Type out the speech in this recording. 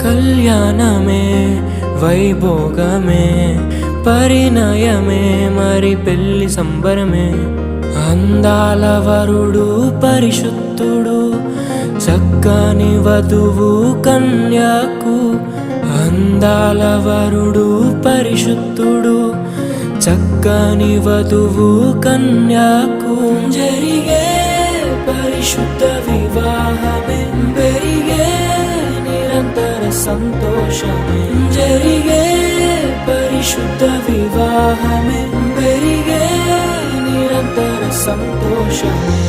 కళ్యాణమే వైభోగమే పరిణయమే మరి పెళ్లి సంబరమే అందాల వరుడు పరిశుద్ధుడు చక్కని వధువు కన్యాకు అందాల వరుడు పరిశుద్ధుడు చక్కని వధువు కన్యాకు జరిగే పరిశుద్ధ వివాహమే పెరిగే నిరంతర సంతోషమే జరిగే పరిశుద్ధ వివాహమే పెరిగే నిరంతర సంతోషమే